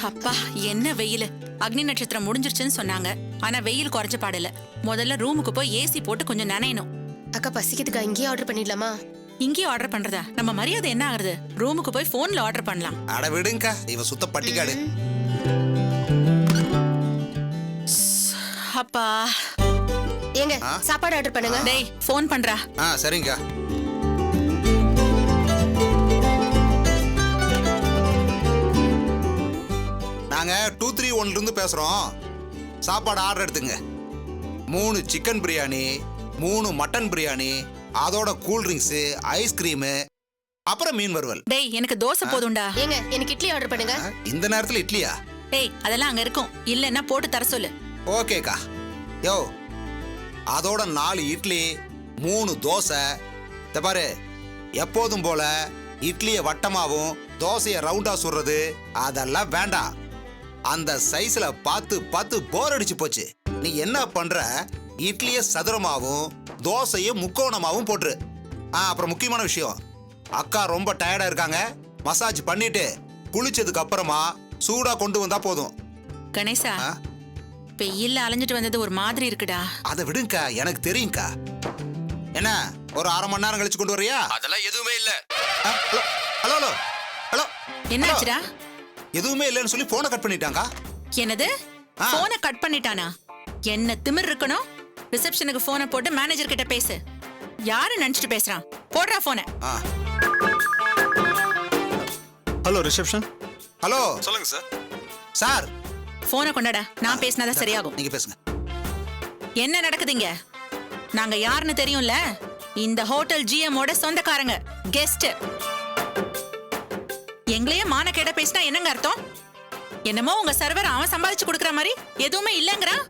அப்பா என்ன வெயில். அக்னி நட்சத்திரம் முடிஞ்சிருச்சுன்னு சொன்னாங்க. ஆனா வெயில் குறைஞ்ச பாடல. முதல்ல ரூமுக்கு போய் ஏசி போட்டு கொஞ்சம் நனையணும். அக்கா பசிக்கிறதுக்கா இங்கேயே ஆர்டர் பண்ணிடலாமா? இங்கேயே ஆர்டர் பண்றதா? நம்ம மரியாதை என்ன ஆகுறது? ரூமுக்கு போய் போன்ல ஆர்டர் பண்ணலாம். அட விடுங்கக்கா, இவன் சுத்த பட்டிக்காடு. அப்பா ஏங்க சாப்பாடு ஆர்டர் பண்ணுங்க. டேய் போன் பண்றா. சரிங்கக்கா. நாங்க 231 இருந்து பேசுறோம். சாப்பாடு ஆர்டர் எடுத்துங்க. 3 சிக்கன் பிரியாணி, 3 மட்டன் பிரியாணி, அதோட கூல் ட்ரிங்க்ஸ், ஐஸ்கிரீம், அப்புறம் மீன் வறுவல். டேய் எனக்கு தோசை போதும்டா. ஏங்க எனக்கு இட்லி ஆர்டர் பண்ணுங்க. இந்த நேரத்துல இட்லியா? டேய் அதெல்லாம் அங்க இருக்கும். இல்லன்னா போட்டு தர சொல்லு. ஓகேக்கா. யோ அதோட 4 இட்லி, 3 தோசை. பாரு, எப்போதும் போல இட்லியை வட்டமாவும் தோசையை ரவுண்டா சுடுறது அதெல்லாம் வேண்டாம். அந்த சைஸ்ல பார்த்து போர் அடிச்சு போச்சு. நீ என்ன பண்ற, இட்லியை சதுரமாவும் தோசையை முக்கோணமாவும் போட்டுரு. அப்புறம் முக்கியமான விஷயம், அக்கா ரொம்ப டயர்டா இருக்காங்க. மசாஜ் பண்ணிட்டு குளிச்சதுக்கு அப்புறமா சூடா கொண்டு வந்தா போதும். கணேசா, வெயில்ல அலைஞ்சிட்டு வந்தது ஒரு மாதிரி இருக்குடா. அதை விடுங்கக்கா, எனக்கு தெரியும்க்கா. என்ன ஒரு 1/2 மணி நேரம் கழிச்சு கொண்டு வரியா? அதெல்லாம் எதுவுமே இல்ல. ஹலோ ஹலோ ஹலோ ஹலோ, என்னாச்சுடா? எதுவுமே இல்லைன்னு சொல்லி போனை கட் பண்ணிட்டாங்க. என்னது? போனை கட் பண்ணிட்டானா? என்ன திமிர் இருக்கணும்? ரிசப்ஷனுக்கு போனை போட்டு மேனேஜர் கிட்ட பேசு. யாரு நினைச்சிட்டு பேசுறான்? போடுறா போனை. Hello reception. ஹலோ சொல்லுங்க சார். சார் போனை கொண்டாடா. நான் பேசினாதான் சரியாகும். நீங்க பேசுங்க. என்ன நடக்குதுங்க? நாங்க யாருன்னு தெரியும்ல? இந்த ஹோட்டல் ஜிஎம்மோட சொந்தக்காரங்க, கெஸ்ட். எங்களையே மானக்கேட பேசினா என்னங்க அர்த்தம்? என்னமோ உங்க சர்வர் அவன் சம்பாதிச்சு கொடுக்கற மாதிரி எதுவுமே இல்லங்கறான்.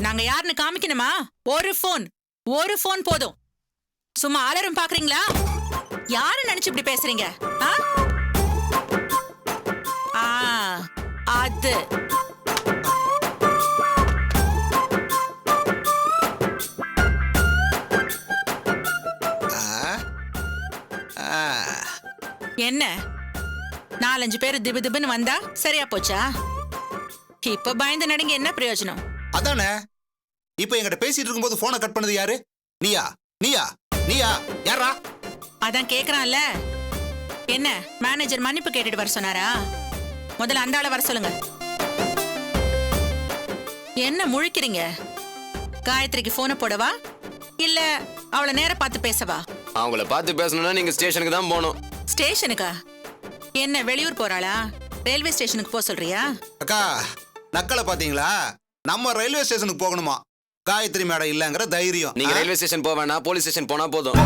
நாங்க யாருன்னு காமிக்கணுமா? ஒரு போன் போதும். சும்மா அலரும் பாக்குறீங்களா? யாரு நினைச்சு இப்படி பேசுறீங்க? அது என்ன 4-5 பேர் திபுன்னு வந்தா சரியா போச்சா? இப்ப பயந்து நடுங்க என்ன பிரயோஜனம்? அதானே, இப்ப என்கிட்ட பேசிட்டு இருக்கும்போது போனை கட் பண்ணது யாரு? நீயா நீயா நீயா யாரா? அதான் கேக்குறான்ல. என்ன மேனேஜர் மன்னிப்பு கேட்டுட்டு வர சொன்னாரா? முதல்ல அந்த ஆளை வர சொல்லுங்க. என்ன முழிக்கிறீங்க? காயத்ரிக்கு போனை போடவா இல்ல அவளை நேர பார்த்து பேசவா? அவங்கள பார்த்து பேசணும்னா நீங்க ஸ்டேஷனுக்கு தான் போகணும். ஸ்டேஷனுக்கா? என்ன வெளியூர் போறாளா? ரயில்வே ஸ்டேஷனுக்கு போக சொல்றியா? அக்கா, நக்கலை பாத்தீங்களா? நம்ம ரயில்வே ஸ்டேஷனுக்கு போகணுமா? காயத்ரி மேடம் இல்லங்கிற தைரியம். நீங்க ரயில்வே ஸ்டேஷன் போக வேணா, போலீஸ் ஸ்டேஷன் போனா போதும்.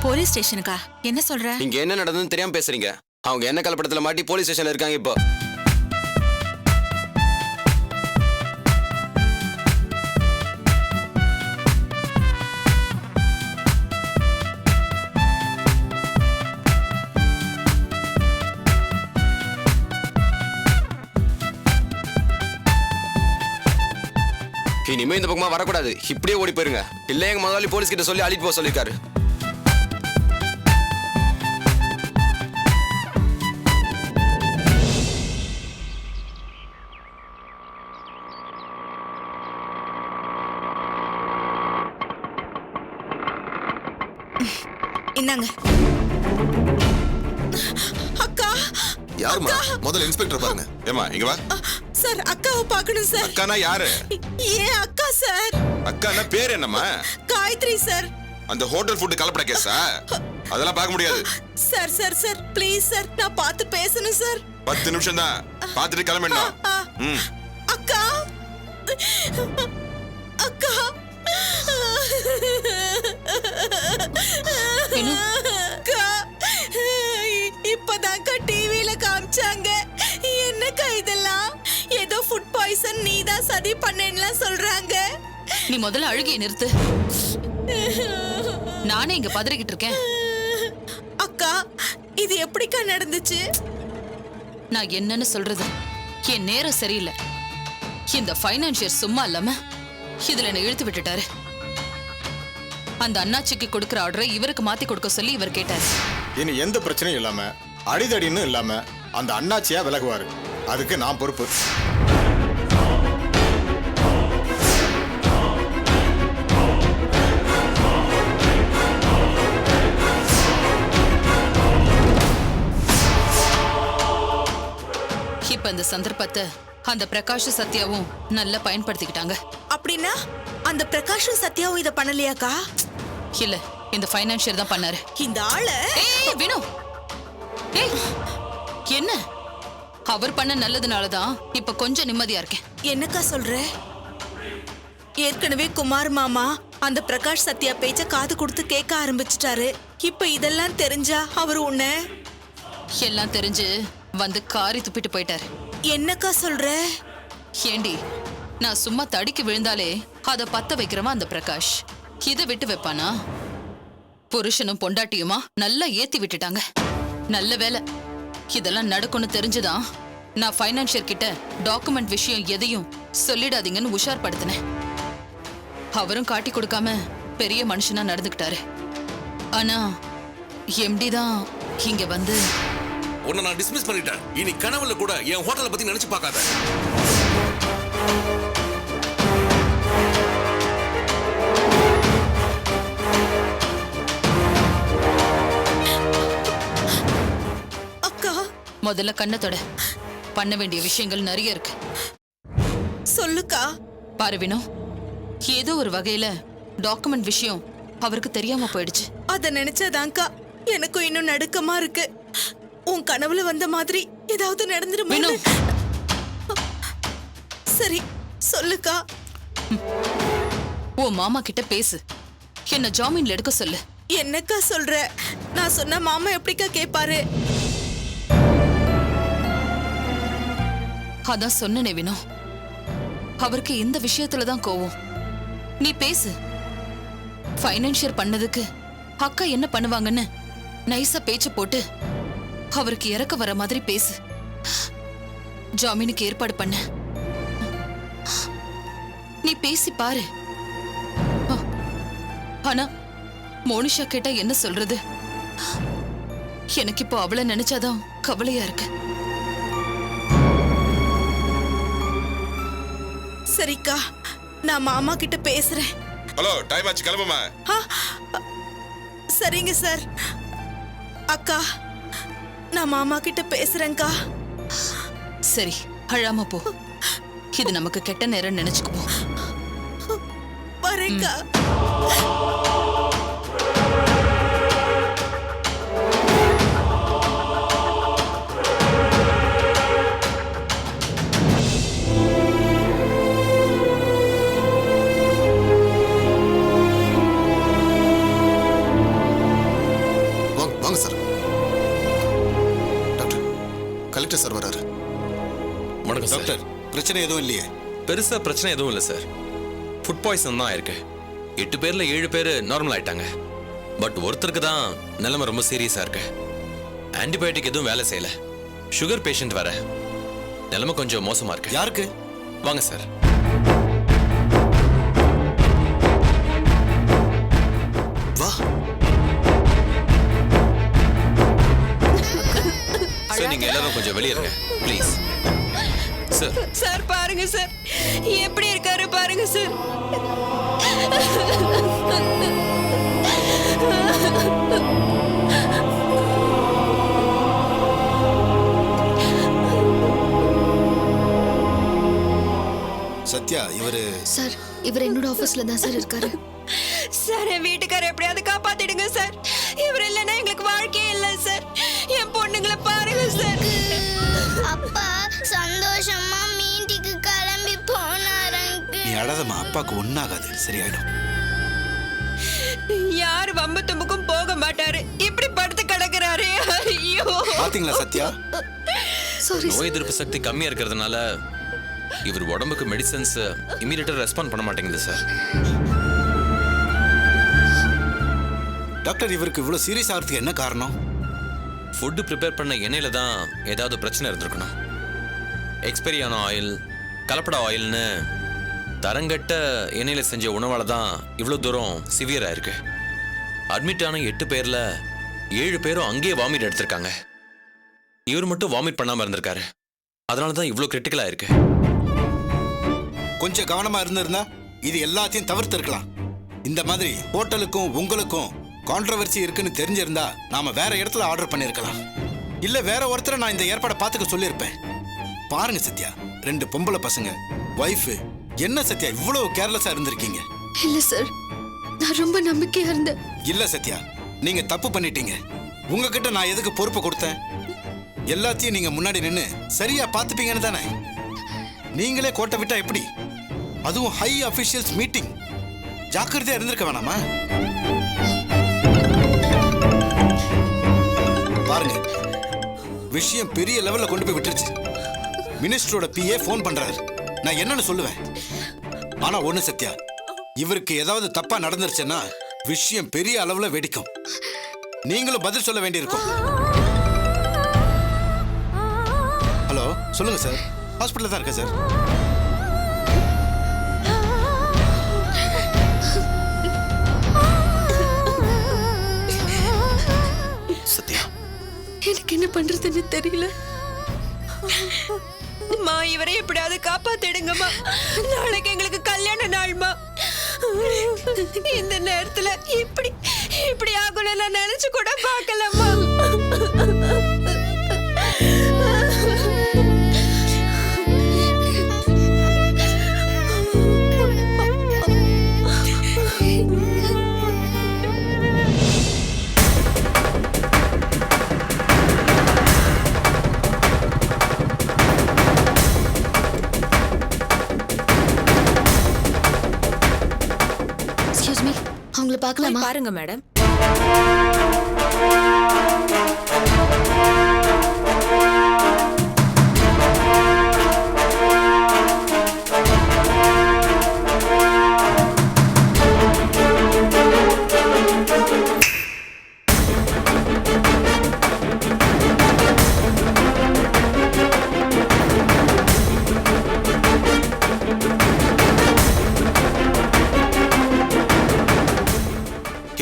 போலீஸ் ஸ்டேஷனுக்கா? என்ன சொல்ற? இங்க என்ன நடந்ததுன்னு தெரியாம பேசுறீங்க. அவங்க என்ன கலப்படத்துல மாட்டி போலீஸ் ஸ்டேஷன்ல இருக்காங்க இப்போ. இனிமே இந்த பக்கமா வரக்கூடாது. இப்படியே ஓடி போயிருங்க. இல்ல எங்க முதலாளி போலீஸ் கிட்ட சொல்லி அழிட்டு போக சொல்லிருக்காரு. இந்தாங்க. அக்கா. யாருமா? முதல்ல இன்ஸ்பெக்டர் பாருங்க. ஏமா இங்க வா. சார், அக்காவை பார்க்கணும் சார். அக்கானா யாரு? ஏன் அக்கா சார். அக்கானா பேர் என்னம்மா? காயத்ரி சார். அந்த ஹோட்டல் ஃபுட் கலப்பட கேஸா? அதெல்லாம் பார்க்க முடியாது. Sir sir sir please sir, நான் பார்த்து பேசணும் சார். 10 நிமிஷம் தான், பார்த்துட்டு கிளம்பிடணும். அக்கா அக்கா இப்பதான்க்கா டிவில காமிச்சாங்க. என்னக்கா இதெல்லாம்? ஏதோ ஃபுட் பாய்சன், நீதான் சதி பண்ணேன்னு சொல்றாங்க. நீ முதல்ல அழுகிய நிறுத்து. நானே இங்க பதறிக்கிட்டு இருக்கேன். அக்கா, இது எப்படிக்கா நடந்துச்சு? நான் என்னன்னு சொல்றது? என் நேரம் சரியில்லை. இந்த பைனான்சியர் சும்மா இல்லாம இதுல என்ன இழுத்து விட்டுட்டாரு. அந்த அண்ணாச்சிக்கு கொடுக்கிற ஆர்டரை இவருக்கு மாத்தி கொடுக்க சொல்லி இவர் கேட்டாரு. இனி எந்த பிரச்சனையும் இல்லாம அடிதடின்னு இல்லாம அந்த அண்ணாச்சியா விலகுவாரு. அதுக்கு நான் பொறுப்பு. இப்ப இந்த சந்தர்ப்பத்தை அந்த பிரகாஷ் சத்யாவும் நல்லா பயன்படுத்திக்கிட்டாங்க. அப்படின்னா அந்த பிரகாஷும் சத்யாவும் இத பண்ணலையாக்கா? இல்ல, இந்த ஃபைனான்சியர் தான் பண்ணாரு. இந்த ஆள ஏய் வினு, ஏய் என்ன? அவர் பண்ண நல்லதுனாலதான் இப்ப கொஞ்சம் நிம்மதியா இருக்கேன். என்னக்கா சொல்ற? ஏற்கனவே குமார் மாமா அந்த பிரகாஷ் சத்யா பேச்ச காது கொடுத்து கேட்க ஆரம்பிச்சிட்டாரு. இப்ப இதெல்லாம் தெரிஞ்சா அவர் உன்னை எல்லாம் தெரிஞ்சு வந்து காரி துப்பிட்டு போயிட்டாரு. என்னக்கா சொல்ற? ஏண்டி, நான் சும்மா தடிக்கு விழுந்தாலே அத பத்த வைக்கிறவன் அந்த பிரகாஷ். இதை விட்டு வைப்பானா? புருஷனும் பொண்டாட்டியுமா நல்லா ஏத்தி விட்டுட்டாங்க. நல்ல வேலை, இதெல்லாம் நடக்கும்னு தெரிஞ்சுதான் நான் ஃபைனான்சியர் கிட்ட டாக்குமெண்ட் விஷயம் எதையும் சொல்லிடாதீங்கன்னு உஷார்படுத்தினேன். அவரும் காட்டி கொடுக்காம பெரிய மனுஷனா நடந்துக்கிட்டாரு. ஆனா எம்டி தான் இங்க வந்து உன்னை நான் டிஸ்மிஸ் பண்ணிட்டேன். இனி கனவுல கூட என் ஹோட்டலை பத்தி நினைச்சு பார்க்காத. அக்கா முதல்ல கண்ணத்தோட பண்ண வேண்டிய விஷயங்கள் நிறைய இருக்கு. சொல்லுக்கா. பாரு வினோ, ஏதோ ஒரு வகையில டாக்குமெண்ட் விஷயம் அவருக்கு தெரியாம போயிடுச்சு. அத நினைச்சாதான்க்கா எனக்கும் இன்னும் நடுக்கமா இருக்கு. உன் கனவுல வந்த மாதிரி ஏதாவது நடந்துருமா? வினோ, சரி சொல்லுக்கா. உன் மாமா கிட்ட பேசு, என்ன ஜாமீன்ல எடுக்க சொல்லு. என்னக்கா சொல்ற? நான் சொன்ன மாமா எப்படிக்கா கேட்பாரு? அதான் சொன்னனே வினோ, அவருக்கு இந்த விஷயத்துலதான் கோவம். நீ பேசு. ஃபைனான்சியர் பண்ணதுக்கு அக்கா என்ன பண்ணுவாங்கன்னு நைஸா பேச்சு போட்டு அவருக்கு இறக்க வர மாதிரி பேசு. ஜாமீனுக்கு ஏற்பாடு பண்ண நீ பேசி பாரு. ஆனா மோனிஷா கேட்டா என்ன சொல்றது? எனக்கு இப்போ அவளை நினைச்சாதான் கவலையா இருக்கு. சரிக்கா, நான் மாமா கிட்ட பேசுறேன். ஹலோ, டைம் ஆச்சு, கிளம்புமா. சரிங்க சார். அக்கா, நான் மாமா கிட்ட பேசுறேன்க்கா. சரி, அழாம போ. இது நமக்கு கெட்ட நேரம் நினைச்சுக்குவோம். வரேன்க்கா. வாங்க சார். டாக்டர், கலெக்டர் சார் வராரு. வணக்கம் சார். டாக்டர், பிரச்சனை எதுவும் இல்லையே? பெருசா பிரச்சனை எதுவும் இல்லை சார். ஃபுட் பாய்சன் தான் ஆயிருக்கு. 8 பேர்ல 7 பேர் நார்மல் ஆயிட்டாங்க. பட் ஒருத்தருக்கு தான் நிலைமை ரொம்ப சீரியஸா இருக்கு. ஆன்டிபயோட்டிக் எதுவும் வேலை செய்யல. சுகர் பேஷண்ட் வர நிலைமை கொஞ்சம் மோசமா இருக்கு. யாருக்கு? வாங்க சார். வா. சார், நீங்க எல்லாரும் கொஞ்சம் வெளியே இருங்க ப்ளீஸ். சார், சார் பாருங்க சார், எப்படி இருக்காரு பாருங்க சார். சத்யா, இவரு சார், இவர் என்னோட ஆபீஸ்ல தான் சார் இருக்காரு. சார், என் வீட்டுக்காரர் எப்படியாவது காப்பாத்திடுங்க சார். இவர் இல்லைன்னா எங்களுக்கு வாழ்க்கையே இல்லை சார். என் பொண்ணுங்களை பாருங்க சார். அப்பா சந்தோஷமா மீட்டிக்கு கிளம்பி போனாரங்க. நீ அழாதம்மா, அப்பாவுக்கு ஒண்ணாகாது, சரியாயிடும். யார் வம்பு தும்புக்கும் போக மாட்டாரு, இப்படி படுத்து கிடக்குறாரு. ஐயோ, பாத்தீங்களா சத்யா? சாரி. நோய் எதிர்ப்பு சக்தி கம்மியா இருக்கிறதுனால இவர் உடம்புக்கு மெடிசன்ஸ் இமீடியட்டா ரெஸ்பாண்ட் பண்ண மாட்டேங்குது சார். டாக்டர், இவருக்கு இவ்வளவு சீரியஸ் ஆகிறதுக்கு என்ன காரணம்? ஃபுட்டு ப்ரிப்பேர் பண்ண எண்ணெயில தான் ஏதாவது பிரச்சனை இருந்திருக்கணும். எக்ஸ்பைரி ஆன ஆயில், கலப்பட ஆயில்னு தரங்கட்ட எண்ணெயில செஞ்ச உணவால தான் இவ்வளோ தூரம் சிவியரா இருக்கு. அட்மிட் ஆன 8 பேர்ல 7 பேரும் அங்கேயே வாமிட் எடுத்திருக்காங்க. இவர் மட்டும் வாமிட் பண்ணாம இருந்திருக்காரு. அதனால தான் இவ்வளோ கிரிட்டிக்கலா இருக்கு. கொஞ்சம் கவனமா இருந்திருந்தா இது எல்லாத்தையும் தவிர்த்திருக்கலாம். இந்த மாதிரி ஹோட்டலுக்கும் உங்களுக்கும் கான்ட்ரவர்சி இருக்குன்னு தெரிஞ்சிருந்தா நாம வேற இடத்துல ஆர்டர் பண்ணிருக்கலாம். இல்ல வேற ஒருத்தரை நான் இந்த ஏற்பாடை பார்த்துக்க சொல்லியிருப்பேன். பாருங்க சத்யா, 2 பொம்பளை பசங்க, வைஃப், என்ன சத்யா இவ்வளவு கேர்லெஸ்ஸா இருந்திருக்கீங்க? இல்ல சார், நான் ரொம்ப நம்பிக்கையா இருந்தேன். இல்ல சத்யா, நீங்க தப்பு பண்ணிட்டீங்க. உங்ககிட்ட நான் எதுக்கு பொறுப்பு கொடுத்தேன்? எல்லாத்தையும் நீங்க முன்னாடி நின்னு சரியா பாத்துப்பீங்கன்னு தானே. நீங்களே கோட்டை விட்டா எப்படி? அதுவும் ஹை அபிஷியல்ஸ் மீட்டிங். ஜாக்கிரதையா இருந்திருக்க வேணாமா? பாருங்க, விஷயம் பெரிய லெவல்ல கொண்டு போய் விட்டுருச்சு. மினிஸ்டரோட பிஏ ஃபோன் பண்றாரு. நான் என்னன்னு சொல்லுவேன்? ஆனா ஒண்ணு சத்யா, இவருக்கு ஏதாவது தப்பா நடந்துருச்சுன்னா விஷயம் பெரிய அளவுல வெடிக்கும். நீங்களும் பதில் சொல்ல வேண்டியிருக்கும். ஹலோ, சொல்லுங்க சார். ஹாஸ்பிட்டல்ல தான் இருக்கேன் சார். சத்யா, எனக்கு என்ன பண்றதுன்னு தெரியல. மா, இவரை எப்படியாவது காப்பாத்திடுங்கம்மா. நாளைக்கு எங்களுக்கு கல்யாண நாள்மா. இந்த நேரத்துல இப்படி ஆகும்னு நான் நினைச்சு கூட பார்க்கலம்மா. எக்ஸ்கியூஸ் மீ, அவங்கள பார்க்கலாமா? பாருங்க மேடம்.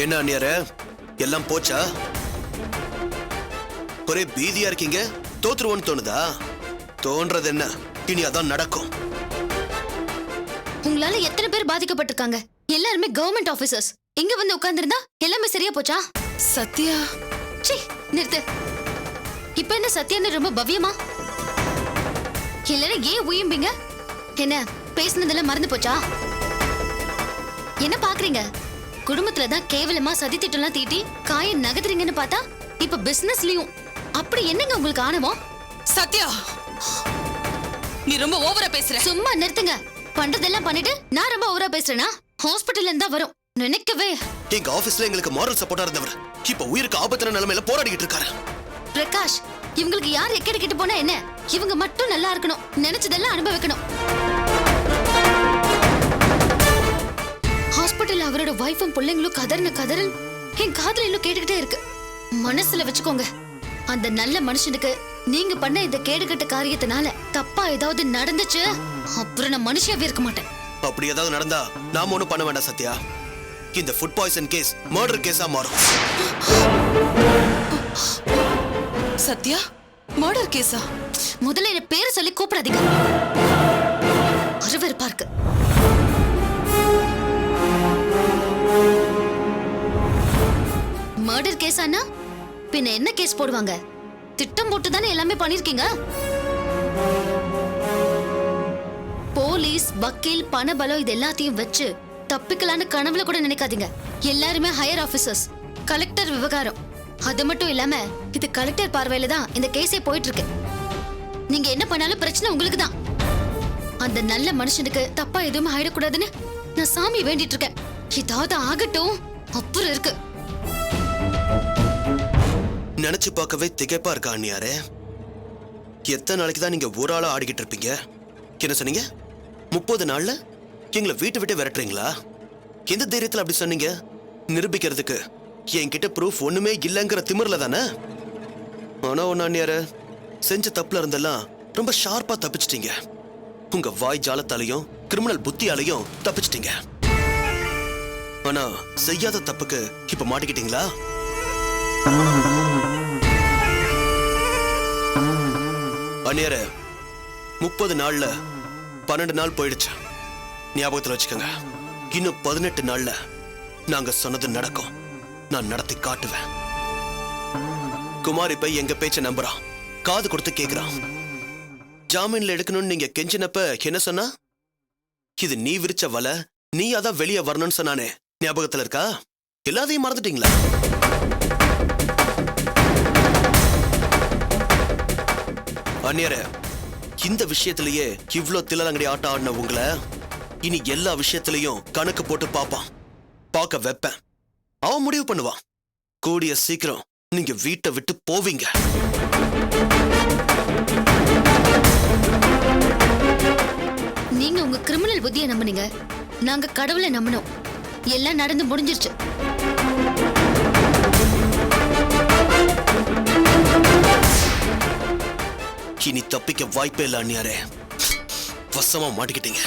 என்ன அண்ணியார, எல்லாம் போச்சா? ஒரே பீதியா இருக்கீங்க. தோத்துருவோன்னு தோணுதா? தோன்றது என்ன, இனி அதான் நடக்கும். உங்களால எத்தனை பேர் பாதிக்கப்பட்டிருக்காங்க? எல்லாருமே கவர்மெண்ட் ஆபீசர்ஸ். இங்க வந்து உட்கார்ந்திருந்தா எல்லாமே சரியா போச்சா? சத்யா, சீ, நிறுத்து. இப்ப என்ன சத்யான்னு ரொம்ப பவ்யமா? இல்லைன்னா ஏன் உயிம்பீங்க? என்ன பேசுனதெல்லாம் மறந்து போச்சா? என்ன பாக்குறீங்க? குடும்பத்துல தான் கேவலமா சதி திட்டம்லாம் தீட்டி காய நகதுறீங்கன்னு பார்த்தா இப்ப பிசினஸ்லயும் அப்படி என்னங்க உங்களுக்கு ஆணவம்? சத்யா, நீ ரொம்ப ஓவரா பேசுற. சும்மா நிறுத்துங்க. பண்றதெல்லாம் பண்ணிட்டு நான் ரொம்ப ஓவரா பேசுறேனா? ஹாஸ்பிட்டல்ல இருந்தா வரும் நினைக்கவே. எங்க ஆபீஸ்ல எங்களுக்கு மாரல் சப்போர்ட்டா இருந்தவர் இப்ப உயிருக்கு ஆபத்தான நிலைமையில போராடிக்கிட்டு இருக்காரு. பிரகாஷ், இவங்களுக்கு யார் எக்கடி கிட்ட போனா என்ன? இவங்க மட்டும் நல்லா இருக்கணும், நினைச்சதெல்லாம் அனுபவிக்கணும். ஹாஸ்பிட்டல்ல அவரோட வைஃபும் பிள்ளைங்களும் கதறன் என் காதுல இன்னும் கேட்டுக்கிட்டே இருக்கு. மனசுல வச்சுக்கோங்க, அந்த நல்ல மனுஷனுக்கு நீங்க பண்ண இந்த கேடுகட்ட காரியத்தினால தப்பா ஏதாவது நடந்துச்சு, அப்புறம் நான் மனுஷியாவே இருக்க மாட்டேன். அப்படி ஏதாவது நடந்தா நாம ஒண்ணும் பண்ண வேண்டாம் சத்யா. இந்த ஃபுட் பாய்சன் கேஸ் மர்டர் கேஸா மாறும். சத்யா, மர்டர் கேஸா? முதல்ல என்ன பேரை சொல்லி கூப்பிடாதீங்க. அருவருப்பா இருக்கு. மர்டர் கேஸானா பின்ன என்ன கேஸ் போடுவாங்க? திட்டம் போட்டு தானே எல்லாமே பண்ணிருக்கீங்க. போலீஸ், வக்கீல், பணபலம் இது எல்லாத்தையும் வச்சு தப்பிக்கலான்னு கனவுல கூட நினைக்காதீங்க. எல்லாருமே ஹையர் ஆபீசர்ஸ். கலெக்டர் விவகாரம். அது மட்டும் இல்லாம இது கலெக்டர் பார்வையில தான் இந்த கேஸே போயிட்டு இருக்கு. நீங்க என்ன பண்ணாலும் பிரச்சனை உங்களுக்கு தான். அந்த நல்ல மனுஷனுக்கு தப்பா எதுவுமே ஆயிடக்கூடாதுன்னு நான் சாமி வேண்டிட்டு இருக்கேன். ஏதாவது ஆகட்டும், அப்புறம் இருக்கு. நினைச்சு பார்க்கவே திகைப்பா இருக்கா அண்ணியாரே. எத்தனை நாளைக்கு தான் நீங்க ஒரு ஆளா ஆடிக்கிட்டு இருப்பீங்க? என்ன சொன்னீங்க? 30 நாள்ல எங்களை வீட்டை விட்டு விரட்டுறீங்களா? எந்த தைரியத்துல அப்படி சொன்னீங்க? நிரூபிக்கிறதுக்கு என்கிட்ட ப்ரூஃப் ஒண்ணுமே இல்லைங்கிற திமிர்ல தானே. ஆனா ஒன்னு அண்ணியாரே, செஞ்ச தப்புல இருந்தெல்லாம் ரொம்ப ஷார்ப்பா தப்பிச்சிட்டீங்க. உங்க வாய் ஜாலத்தாலையும் கிரிமினல் புத்தியாலையும் தப்பிச்சிட்டீங்க. ஆனா செய்யாத தப்புக்கு இப்ப மாட்டிக்கிட்டீங்களா? அந்நியரே, 30 நாள்ல 12 நாள் போயிடுச்சு. ஞாபகத்துல வச்சுக்கோங்க. இன்னும் 18 நாள்ல நாங்க சொன்னது நடக்கும். நான் நடத்தி காட்டுவேன். குமார் இப்ப எங்க பேச்ச நம்புறான், காது கொடுத்து கேக்குறான். ஜாமீன்ல எடுக்கணும்னு நீங்க கெஞ்சினப்ப என்ன சொன்னா? இது நீ விரிச்ச வலை, நீ அதான் வெளியே வரணும்னு சொன்னானே, ஞாபகத்துல இருக்கா? எல்லாத்தையும் மறந்துட்டீங்களா? அந்நியரே, இந்த விஷயத்திலேயே இவ்ளோ தில்லலங்கடி ஆட்டம் ஆடின உங்களை இனி எல்லா விஷயத்திலையும் கணக்கு போட்டு பாப்பான், பார்க்க வைப்பேன். அவன் முடிவு பண்ணுவான். கூடிய சீக்கிரம் நீங்க வீட்டை விட்டு போவீங்க. நீங்க உங்க கிரிமினல் புத்தியை நம்புனீங்க, நாங்க கடவுளை நம்பினோம். எல்லாம் நடந்து முடிஞ்சிருச்சு. இனி தப்பிக்க வாய்ப்பே இல்ல அண்ணியாரே. வசமா மாட்டிக்கிட்டீங்க.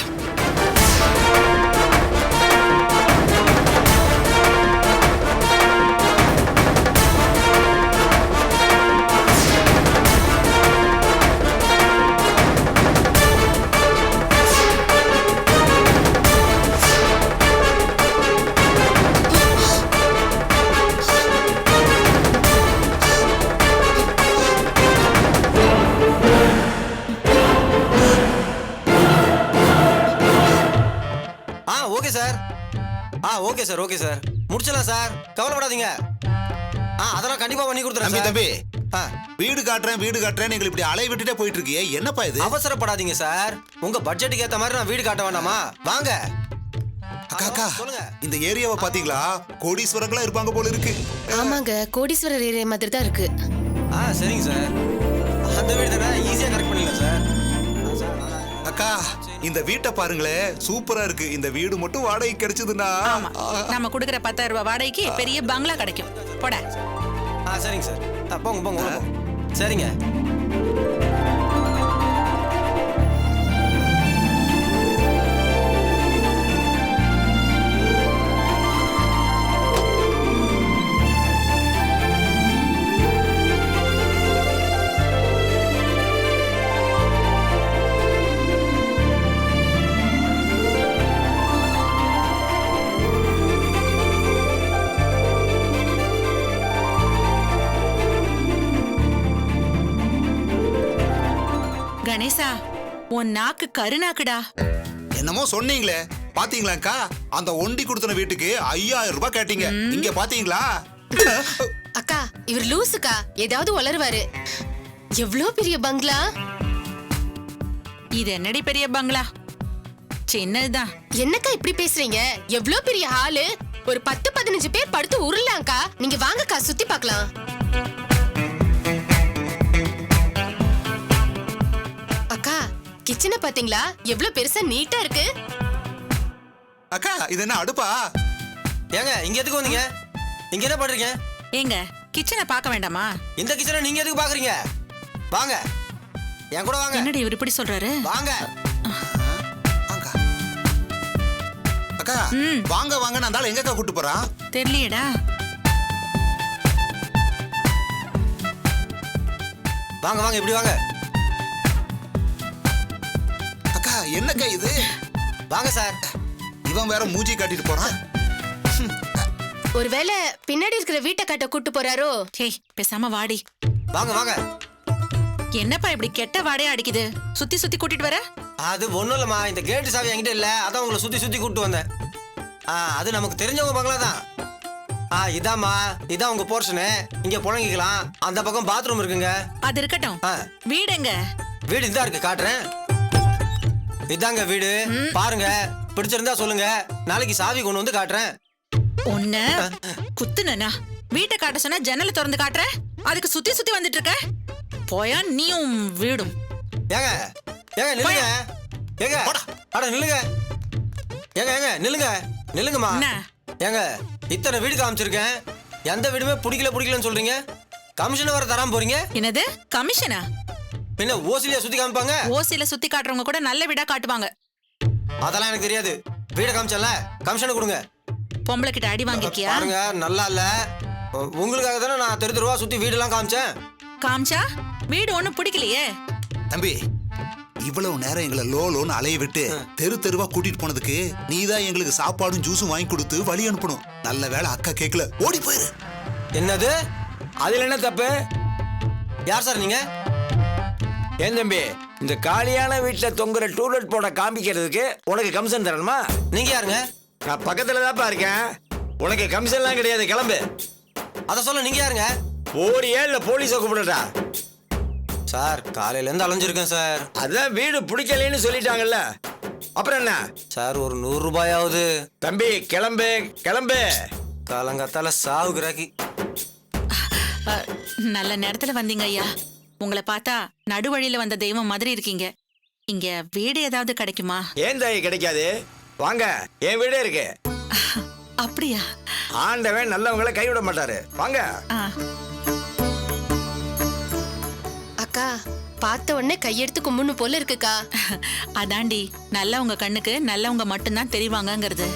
ஓகே சார், ஓகே சார், முடிச்சலாம் சார், கவலைப்படாதீங்க. அதெல்லாம் கண்டிப்பா பண்ணி கொடுத்துறேன். தம்பி வீடு காட்டுறேன் வீடு காட்டுறேன் எங்களை இப்படி அலைய விட்டுட்டே போயிட்டு இருக்கியே, என்னப்பா இது? அவசரப்படாதீங்க சார், உங்க பட்ஜெட்டுக்கு ஏத்த மாதிரி நான் வீடு காட்ட வேண்டாமா? வாங்க. அக்கா இந்த ஏரியாவை பாத்தீங்களா? கோடீஸ்வரங்களா இருப்பாங்க போல இருக்கு. ஆமாங்க, கோடீஸ்வரர் ஏரியா மாதிரி தான் இருக்கு. சரிங்க சார், அந்த வீடு தானே, ஈஸியா கரெக்ட் பண்ணிடலாம் சார். அக்கா இந்த வீட்டை பாருங்களேன், சூப்பரா இருக்கு. இந்த வீடு மட்டும் வாடகை கிடைச்சதுன்னா நம்ம கொடுக்குற 10,000 ரூபாய் வாடகைக்கு பெரிய பங்களா கிடைக்கும். போட. சரிங்க சார், போங்க போங்க. சரிங்க. கணேசா, உன் நாக்கு கருநாக்குடா. என்னமோ சொன்னீங்களே, பாத்தீங்களாக்கா? அந்த ஒண்டி கொடுத்தன வீட்டுக்கு 5000 ரூபாய் கேட்டீங்க. இங்க பாத்தீங்களா? அக்கா, இவர் லூசுக்கா, ஏதாவது வளருவாரு. எவ்வளவு பெரிய பங்களா! இது என்னடி பெரிய பங்களா? சின்னதுதான். என்னக்கா இப்படி பேசுறீங்க? எவ்வளவு பெரிய ஹாலு, ஒரு 10-15 பேர் படுத்து உருளாங்கா. நீங்க வாங்கக்கா, சுத்தி பார்க்கலாம். அக்கா, கிச்சனை பாத்தீங்களா? எவ்வளவு பெருசா நீட்டா இருக்கு. அக்கா இது என்ன அடுப்பா? ஏங்க இங்க எதுக்கு வந்தீங்க? இங்க என்ன பண்றீங்க? ஏங்க கிச்சனை பார்க்க வேண்டாமா? இந்த கிச்சனை நீங்க எதுக்கு பாக்குறீங்க? வாங்க, என் கூட வாங்க. என்னடி இவர் இப்படி சொல்றாரு? வாங்க. அக்கா வாங்க வாங்க, நான் எங்கக்கா கூட்டு போறா? தெரியலையேடா. வாங்க வாங்க, இப்படி வாங்க. அக்கா என்னக்கா இது? வாங்க சார். இவன் வேற மூஞ்சி காட்டிட்டு போறான். ஒருவேளை பின்னாடி இருக்கிற வீட்டை காட்ட கூட்டு போறாரோ? பேசாம வாடி. வாங்க வாங்க. என்னப்பா இப்படி கெட்ட வாடையா அடிக்குது? சுத்தி சுத்தி கூட்டிட்டு வர? அது ஒண்ணும் இல்லம்மா, இந்த கேட்டு சாவி என்கிட்ட இல்ல, அதான் உங்களை சுத்தி சுத்தி கூட்டு வந்தேன். அது நமக்கு தெரிஞ்சவங்க பங்களா தான். இதாம்மா, இதான் உங்க போர்ஷனு. இங்க புழங்கிக்கலாம். அந்த பக்கம் பாத்ரூம் இருக்குங்க. அது இருக்கட்டும், வீடு எங்க? வீடு இதான் இருக்கு, காட்டுறேன். இதாங்க வீடு, பாருங்க. பிடிச்சிருந்தா சொல்லுங்க, நாளைக்கு சாவி கொண்டு வந்து காட்டுறேன். ஒன்ன குத்துனா வீட்டை காட்ட சொன்னா ஜன்னலை திறந்து காட்டுற, அதுக்கு சுத்தி சுத்தி வந்துட்டு இருக்க. போயா நீயும் வீடும். ஏங்க ஏங்க நில்லுங்க. ஏங்க அட நில்லுங்க. ஏங்க ஏங்க நில்லுங்க நில்லுங்கம்மா. ஏங்க இத்தனை வீடு காமிச்சிருக்கேன், எந்த வீடுமே பிடிக்கலன்னு சொல்றீங்க. கமிஷன் வர தராம போறீங்க. என்னது கமிஷனா? பின்ன ஓசிலியா சுத்தி காமிப்பாங்க? ஓசில சுத்தி காட்டுறவங்க கூட நல்ல வீடா காட்டுவாங்க. அதெல்லாம் எனக்கு தெரியாது. வீடை காமிச்சல, கமிஷனை கொடுங்க. பொம்பளை கிட்ட அடி வாங்கிருக்கியா? பாருங்க, நல்லா இல்ல. உங்களுக்காக தானே நான் தெரு தெருவா சுத்தி வீடெல்லாம் காமிச்சேன். காமிச்சா வீடு ஒண்ணும் பிடிக்கலையே. தம்பி, இவ்வளவு நேரம் எங்களை லோன்னு அலைய விட்டு தெரு தெருவா கூட்டிட்டு போனதுக்கு நீதான் எங்களுக்கு சாப்பாடும் ஜூஸும் வாங்கி கொடுத்து வழி அனுப்பணும். நல்ல வேளை அக்கா கேட்கல, ஓடி போயிரு. என்னது? அதுல என்ன தப்பு? யார் சார் நீங்க? ஏன் தம்பி, இந்த காலியான வீட்டுல தொங்குற டூலெட் போட காமிக்கிறதுக்கு உனக்கு கமிஷன் தரணுமா? நீங்க யாருங்க? நான் பக்கத்துல தான்ப்பா இருக்கேன். உனக்கு கமிஷன்லாம் கிடையாது, கிளம்பு. அத சொல்ல நீங்க யாருங்க? ஓடியா இல்ல போலீஸை கூப்பிடட்டா? சார், காலையில இருந்து அலைஞ்சிருக்கேன் சார். அதான் வீடு பிடிக்கலன்னு சொல்லிட்டாங்கல்ல, அப்புறம் என்ன சார்? ஒரு 100 ரூபாயாவது. தம்பி கிளம்பு கிளம்பு. காலங்காத்தால சாவுகிறாக்கி. நல்ல நேரத்துல வந்தீங்க ஐயா. உங்களை பார்த்தா நடுவழியில வந்த தெய்வம் மாதிரி இருக்கீங்க. இங்க வீடு ஏதாவது கிடைக்குமா? ஏன் தாய் கிடைக்காது? வாங்க, என் வீடே இருக்கு. அப்படியா? ஆண்டவன் நல்லவங்களை கைவிட மாட்டாரு. வாங்க. அக்கா, பார்த்த உடனே கையெடுத்து கும்பிடணும் போல இருக்குக்கா. அதாண்டி, நல்லவங்க கண்ணுக்கு நல்லவங்க மட்டும்தான் தெரிவாங்கங்கிறது.